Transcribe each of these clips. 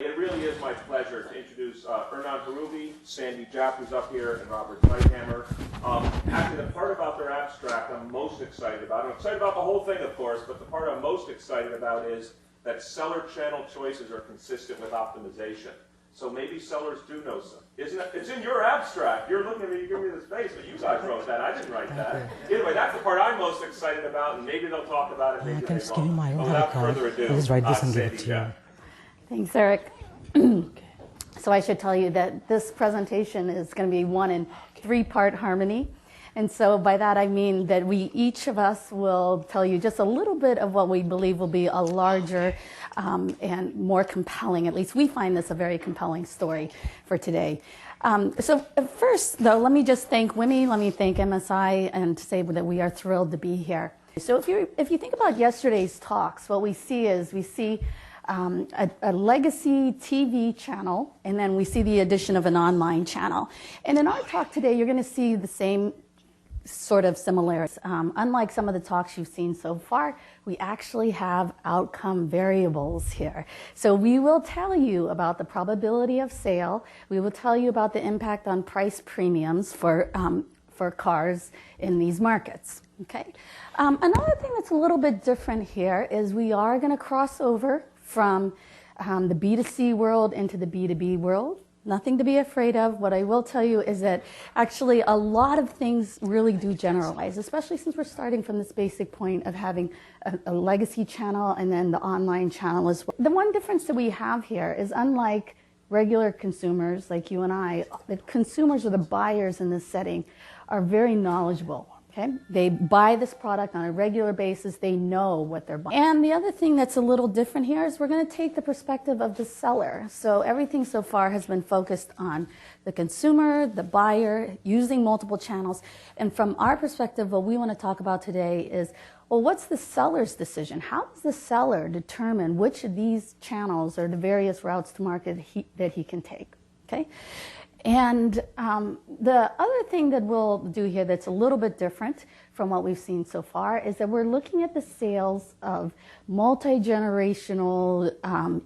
It really is my pleasure to introduce Ernan Haruvy, Sandy Japp, who's up here, and Robert Zeithammer. Actually, the part about their abstract I'm most excited about. I'm excited about the whole thing, of course, but the part I'm most excited about is that seller channel choices are consistent with optimization. So maybe sellers do know some. Isn't it? It's in your abstract. You're looking at me, you give me this face, but you guys wrote that. I didn't write that. Anyway, that's the part I'm most excited about, and maybe they'll talk about it. Maybe they won't. But without further ado, I'll just write this and give Sandy it to you. Japp. Thanks, Eric. So I should tell you that this presentation is going to be one in three-part harmony. And so by that I mean that each of us will tell you just a little bit of what we believe will be a larger and more compelling, at least we find this a very compelling story for today. So first, though, let me just thank Winnie, let me thank MSI, and say that we are thrilled to be here. So if you think about yesterday's talks, what we see is a legacy TV channel, and then we see the addition of an online channel. And in our talk today, you're going to see the same sort of similarities. Unlike some of the talks you've seen so far, we actually have outcome variables here. So we will tell you about the probability of sale. We will tell you about the impact on price premiums for cars in these markets. Okay. Another thing that's a little bit different here is we are going to cross over from the B2C world into the B2B world. Nothing to be afraid of. What I will tell you is that actually a lot of things really do generalize, especially since we're starting from this basic point of having a legacy channel and then the online channel as well. The one difference that we have here is, unlike regular consumers like you and I, the consumers or the buyers in this setting are very knowledgeable. Okay? They buy this product on a regular basis. They know what they're buying. And the other thing that's a little different here is we're going to take the perspective of the seller. So everything so far has been focused on the consumer, the buyer, using multiple channels. And from our perspective, what we want to talk about today is, well, what's the seller's decision? How does the seller determine which of these channels are the various routes to market that he can take? Okay? And the other thing that we'll do here that's a little bit different from what we've seen so far is that we're looking at the sales of multi-generational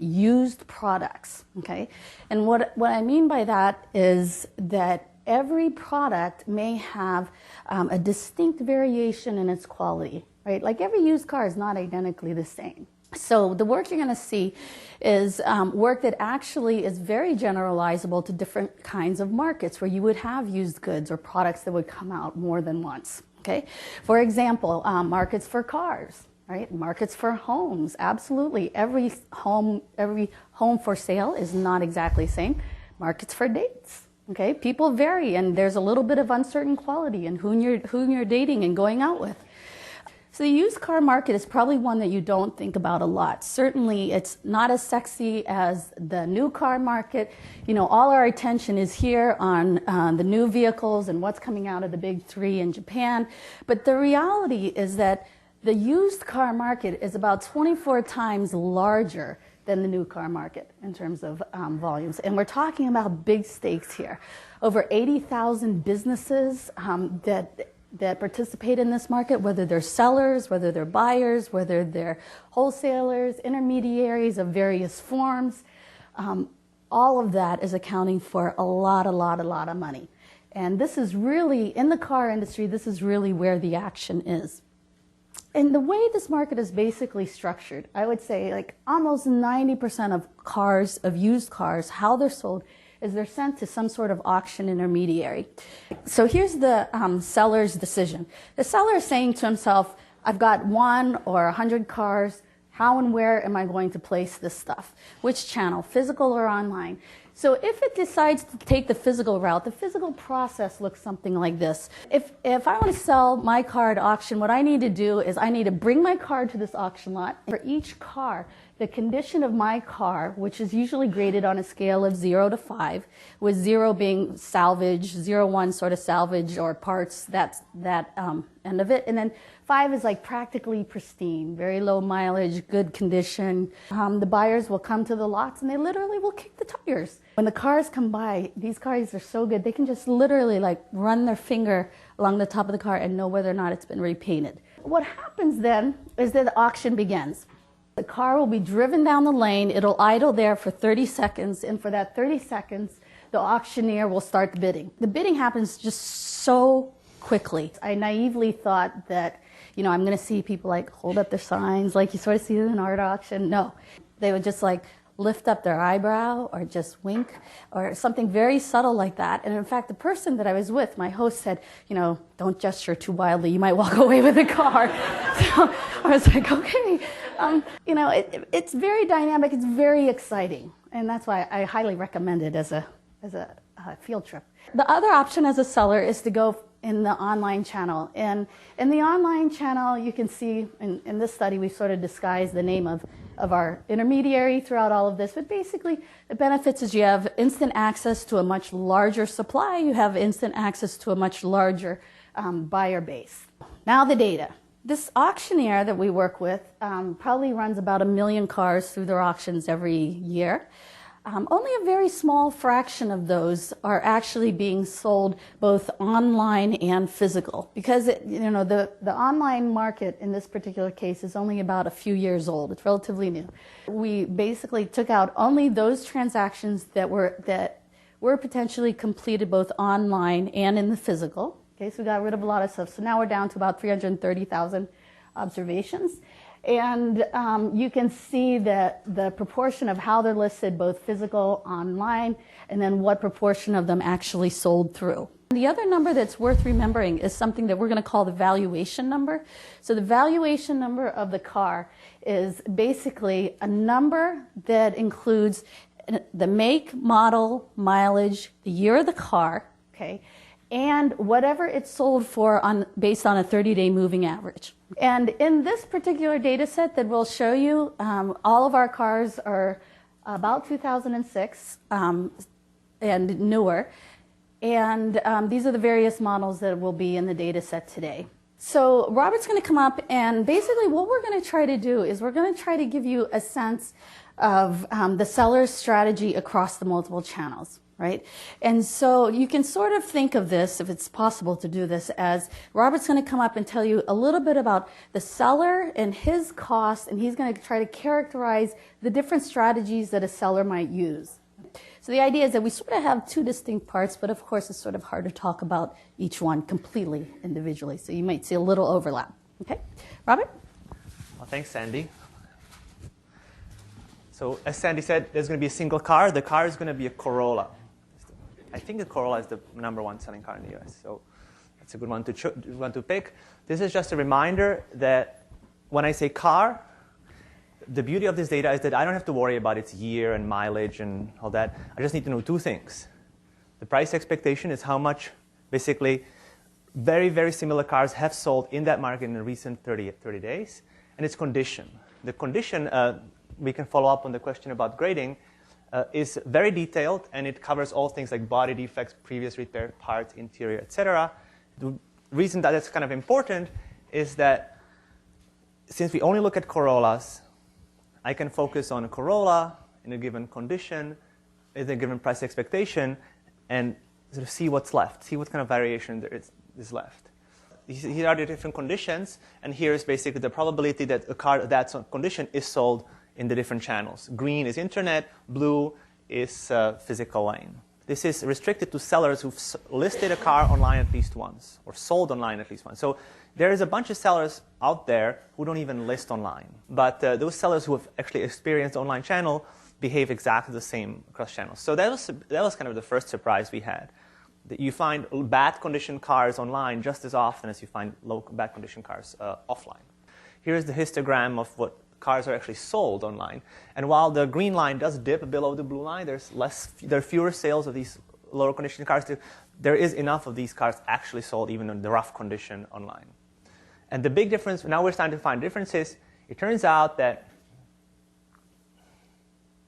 used products, okay? And what I mean by that is that every product may have a distinct variation in its quality, right? Like every used car is not identically the same. So the work you're going to see is work that actually is very generalizable to different kinds of markets where you would have used goods or products that would come out more than once. Okay, for example, markets for cars, right? Markets for homes, absolutely. Every home for sale is not exactly the same. Markets for dates. Okay, people vary, and there's a little bit of uncertain quality in who you're dating and going out with. So the used car market is probably one that you don't think about a lot. Certainly it's not as sexy as the new car market. You know, all our attention is here on the new vehicles and what's coming out of the big three in Japan. But the reality is that the used car market is about 24 times larger than the new car market in terms of volumes. And we're talking about big stakes here. Over 80,000 businesses that participate in this market, whether they're sellers, whether they're buyers, whether they're wholesalers, intermediaries of various forms, all of that is accounting for a lot of money. And this is really, in the car industry, this is really where the action is. And the way this market is basically structured, I would say like almost 90% of cars, of used cars, how they're sold is they're sent to some sort of auction intermediary. So here's the seller's decision. The seller is saying to himself, I've got 1 or 100 cars. How and where am I going to place this stuff? Which channel, physical or online? So if it decides to take the physical route, the physical process looks something like this. If I want to sell my car at auction, what I need to do is I need to bring my car to this auction lot. For each car, the condition of my car, which is usually graded on a scale of 0 to 5, with 0 being salvage, 0, 1 sort of salvage or parts, that's that end of it. And then 5 is like practically pristine, very low mileage, good condition. The buyers will come to the lots and they literally will kick the tires. When the cars come by, these cars are so good, they can just literally like run their finger along the top of the car and know whether or not it's been repainted. What happens then is that the auction begins. The car will be driven down the lane, it'll idle there for 30 seconds, and for that 30 seconds, the auctioneer will start the bidding. The bidding happens just so quickly. I naively thought that, you know, I'm going to see people like hold up their signs like you sort of see in an art auction. No, they would just like lift up their eyebrow or just wink or something very subtle like that. And in fact, the person that I was with, my host said, you know, don't gesture too wildly, you might walk away with the car. So I was like, okay. You know, it's very dynamic, it's very exciting. And that's why I highly recommend it as a field trip. The other option as a seller is to go in the online channel. And in the online channel, you can see in this study, we sort of disguised the name of our intermediary throughout all of this. But basically, the benefits is you have instant access to a much larger supply. You have instant access to a much larger buyer base. Now the data. This auctioneer that we work with probably runs about 1 million cars through their auctions every year. Only a very small fraction of those are actually being sold both online and physical, because the online market in this particular case is only about a few years old. It's relatively new. We basically took out only those transactions that were potentially completed both online and in the physical. Okay, so we got rid of a lot of stuff. So now we're down to about 330,000 observations. And you can see that the proportion of how they're listed, both physical, online, and then what proportion of them actually sold through. The other number that's worth remembering is something that we're going to call the valuation number. So the valuation number of the car is basically a number that includes the make, model, mileage, the year of the car, okay, and whatever it's sold for based on a 30-day moving average. And in this particular data set that we'll show you, all of our cars are about 2006 and newer. And these are the various models that will be in the data set today. So Robert's going to come up, and basically what we're going to try to do is we're going to try to give you a sense of the seller's strategy across the multiple channels. Right? And so you can sort of think of this, if it's possible to do this, as Robert's going to come up and tell you a little bit about the seller and his cost, and he's going to try to characterize the different strategies that a seller might use. So the idea is that we sort of have two distinct parts, but of course it's sort of hard to talk about each one completely individually. So you might see a little overlap. Okay? Robert? Well, thanks, Sandy. So as Sandy said, there's going to be a single car. The car is going to be a Corolla. I think the Corolla is the #1 selling car in the US, so that's a good one to pick. This is just a reminder that when I say car, the beauty of this data is that I don't have to worry about its year and mileage and all that. I just need to know two things. The price expectation is how much, basically, very, very similar cars have sold in that market in the recent 30 days, and its condition. The condition, we can follow up on the question about grading, is very detailed, and it covers all things like body defects, previous repair parts, interior, etc. The reason that that's kind of important is that since we only look at Corollas, I can focus on a Corolla in a given condition, in a given price expectation, and sort of see what's left, see what kind of variation there is left. Here are the different conditions, and here is basically the probability that a car that's on condition is sold in the different channels. Green is internet, blue is physical lane. This is restricted to sellers who've listed a car online at least once, or sold online at least once. So there is a bunch of sellers out there who don't even list online. But those sellers who have actually experienced online channel behave exactly the same across channels. So that was kind of the first surprise we had. That you find bad condition cars online just as often as you find bad condition cars offline. Here's the histogram of what cars are actually sold online. And while the green line does dip below the blue line, there are fewer sales of these lower condition cars. There is enough of these cars actually sold even in the rough condition online. And the big difference, now we're starting to find differences. It turns out that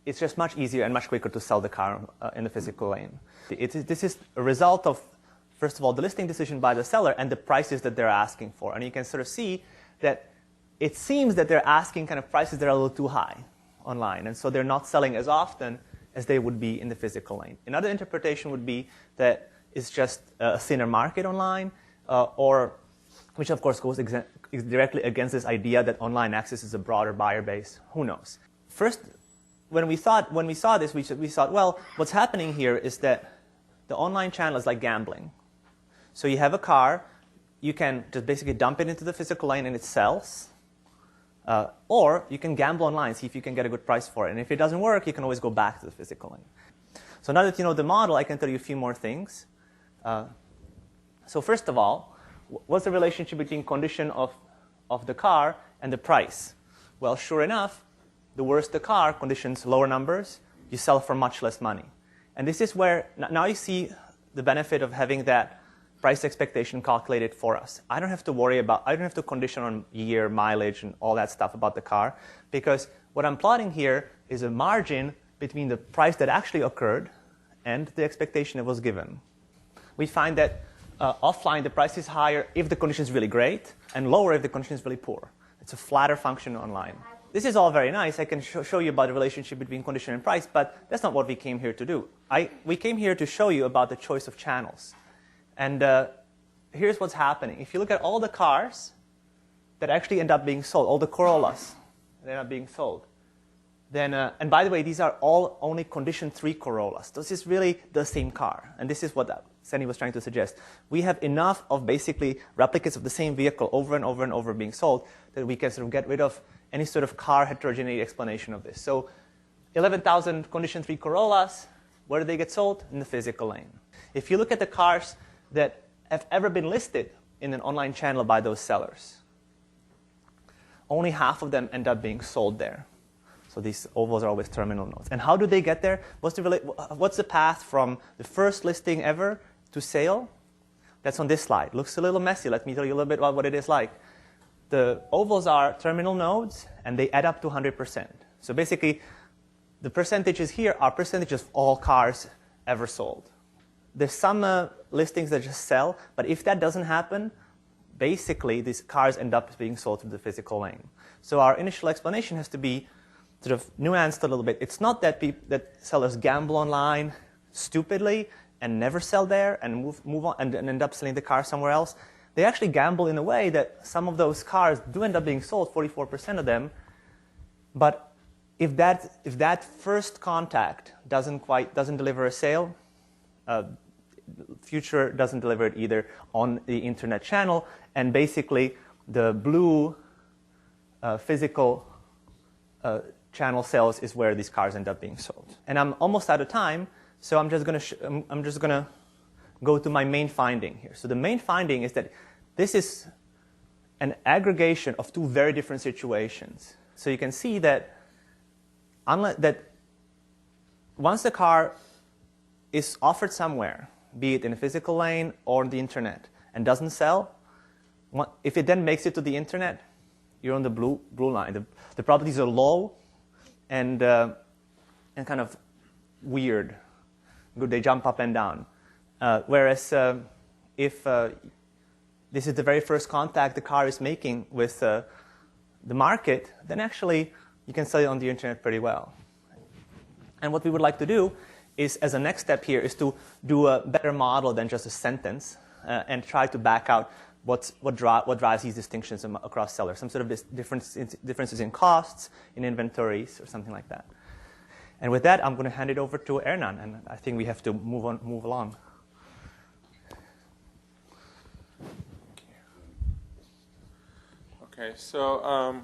it's just much easier and much quicker to sell the car in the physical lane. This is a result of, first of all, the listing decision by the seller and the prices that they're asking for. And you can sort of see that it seems that they're asking kind of prices that are a little too high online, and so they're not selling as often as they would be in the physical lane. Another interpretation would be that it's just a thinner market online, or which of course goes directly against this idea that online access is a broader buyer base? Who knows? First, when we saw this, we thought, well, what's happening here is that the online channel is like gambling. So you have a car, you can just basically dump it into the physical lane and it sells. Or you can gamble online, see if you can get a good price for it. And if it doesn't work, you can always go back to the physical lane. So now that you know the model, I can tell you a few more things. So first of all, what's the relationship between condition of the car and the price? Well, sure enough, the worse the car, conditions lower numbers, you sell for much less money. And this is where, now you see the benefit of having that price expectation calculated for us. I don't have to condition on year, mileage, and all that stuff about the car, because what I'm plotting here is a margin between the price that actually occurred and the expectation that was given. We find that offline, the price is higher if the condition is really great, and lower if the condition is really poor. It's a flatter function online. This is all very nice. I can show you about the relationship between condition and price, but that's not what we came here to do. We came here to show you about the choice of channels. And here's what's happening. If you look at all the cars that actually end up being sold, all the Corollas that end up being sold, then, and by the way, these are all only condition 3 Corollas. This is really the same car. And this is what Sandy was trying to suggest. We have enough of basically replicates of the same vehicle over and over and over being sold that we can sort of get rid of any sort of car heterogeneity explanation of this. So 11,000 condition 3 Corollas, where do they get sold? In the physical lane. If you look at the cars that have ever been listed in an online channel by those sellers, only half of them end up being sold there. So these ovals are always terminal nodes. And how do they get there? What's the path from the first listing ever to sale? That's on this slide. Looks a little messy. Let me tell you a little bit about what it is like. The ovals are terminal nodes, and they add up to 100%. So basically, the percentages here are percentages of all cars ever sold. There's some listings that just sell, but if that doesn't happen, basically these cars end up being sold through the physical lane. So our initial explanation has to be sort of nuanced a little bit. It's not that sellers gamble online stupidly and never sell there and move on and end up selling the car somewhere else. They actually gamble in a way that some of those cars do end up being sold, 44% of them. But if that first contact doesn't deliver a sale, future doesn't deliver it either on the internet channel, and basically the blue physical channel sales is where these cars end up being sold. And I'm almost out of time, so I'm just gonna go to my main finding here. So the main finding is that this is an aggregation of two very different situations. So you can see that once the car is offered somewhere, be it in a physical lane or on the internet, and doesn't sell, if it then makes it to the internet, you're on the blue line. The probabilities are low and kind of weird. Good, they jump up and down. Whereas if this is the very first contact the car is making with the market, then actually you can sell it on the internet pretty well. And what we would like to do is, as a next step here, is to do a better model than just a sentence and try to back out what drives these distinctions across sellers, some sort of differences in costs, in inventories, or something like that. And with that, I'm going to hand it over to Ernan, and I think we have to move along. Okay, so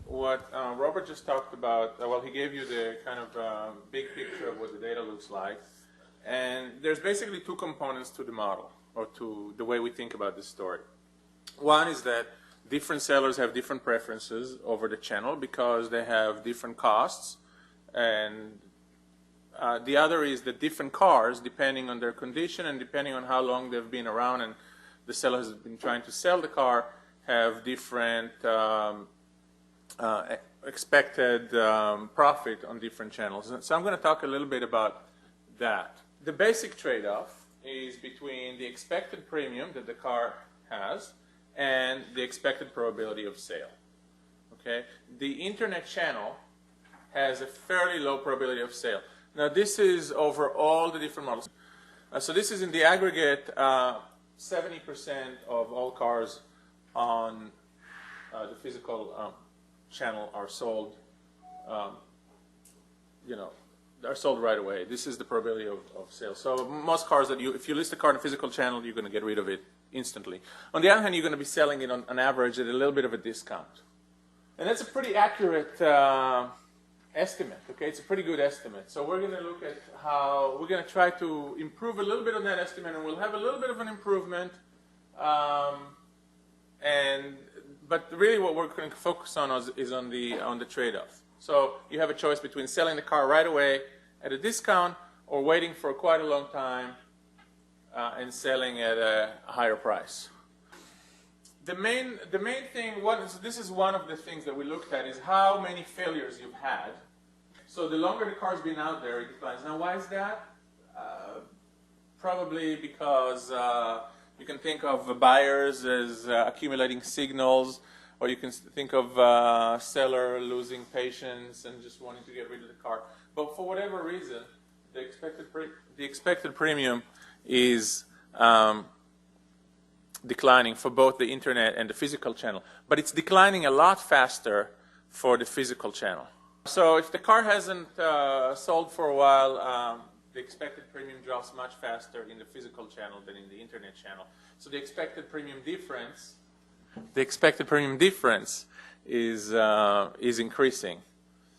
what Robert just talked about, well, he gave you the kind of big picture of what the data looks like. And there's basically two components to the model, or to the way we think about this story. One is that different sellers have different preferences over the channel because they have different costs. And the other is that different cars, depending on their condition and depending on how long they've been around and the seller has been trying to sell the car, have different expected profit on different channels. So I'm going to talk a little bit about that. The basic trade-off is between the expected premium that the car has and the expected probability of sale. Okay? The internet channel has a fairly low probability of sale. Now, this is over all the different models. So this is in the aggregate, 70% of all cars on the physical channel are sold, are sold right away. This is the probability of sale. So most cars that if you list a car on a physical channel, you're going to get rid of it instantly. On the other hand, you're going to be selling it on average at a little bit of a discount. And that's a pretty accurate estimate, okay? It's a pretty good estimate. So we're going to look at how we're going to try to improve a little bit on that estimate, and we'll have a little bit of an improvement. But really what we're going to focus on is on the trade-off. So you have a choice between selling the car right away at a discount or waiting for quite a long time and selling at a higher price. The main thing, this is one of the things that we looked at, is how many failures you've had. So the longer the car's been out there, it declines. Now, why is that? Probably because you can think of buyers as accumulating signals, or you can think of seller losing patience and just wanting to get rid of the car. But for whatever reason, the expected premium is declining for both the internet and the physical channel. But it's declining a lot faster for the physical channel. So if the car hasn't sold for a while, the expected premium drops much faster in the physical channel than in the internet channel. So the expected premium difference is increasing.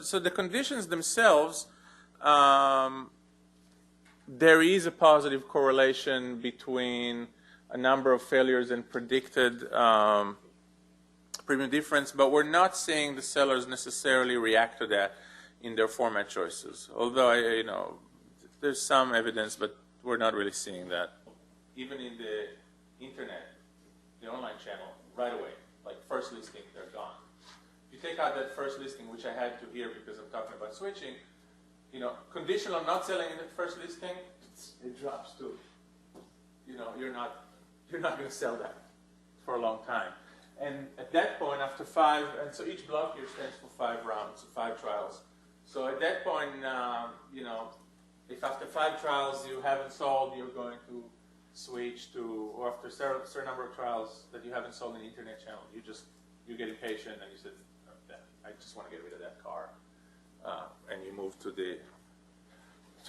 So the conditions themselves, there is a positive correlation between a number of failures and predicted premium difference, but we're not seeing the sellers necessarily react to that in their format choices. Although there's some evidence, but we're not really seeing that. Even in the internet, the online channel, right away, like first listing, they're gone. If you take out that first listing, which I had to here because I'm talking about switching, conditional on not selling in the first listing, it drops too. You're not going to sell that for a long time. And at that point, after 5, and so each block here stands for 5 rounds, 5 trials. So at that point, if after 5 trials you haven't sold, you're going to switch to, or after a certain number of trials that you haven't sold in the internet channel, you get impatient and you said, I just want to get rid of that car, and you move to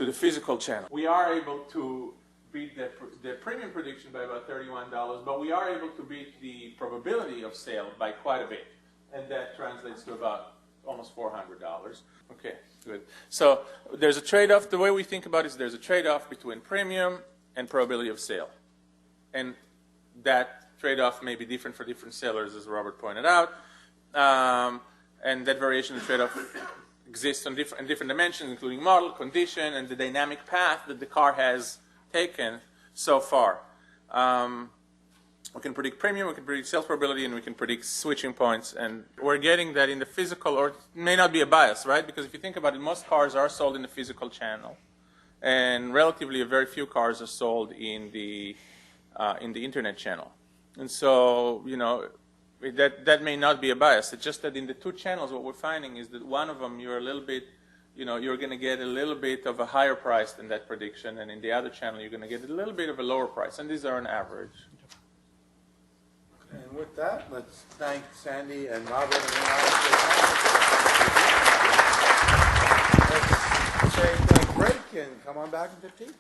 the physical channel. We are able to beat the premium prediction by about $31, but we are able to beat the probability of sale by quite a bit, and that translates to about almost $400. Okay, good. So there's a trade-off. The way we think about it is there's a trade-off between premium and probability of sale, and that trade-off may be different for different sellers, as Robert pointed out, and that variation of trade-off exists in different dimensions, including model, condition, and the dynamic path that the car has taken so far. We can predict premium, we can predict sales probability, and we can predict switching points. And we're getting that in the physical, or it may not be a bias, right? Because if you think about it, most cars are sold in the physical channel, and relatively a very few cars are sold in the internet channel. And so, that may not be a bias. It's just that in the 2 channels, what we're finding is that one of them you're a little bit, you're going to get a little bit of a higher price than that prediction, and in the other channel, you're going to get a little bit of a lower price. And these are an average. And with that, let's thank Sandy and Robert. Let's take a break and come on back in 15.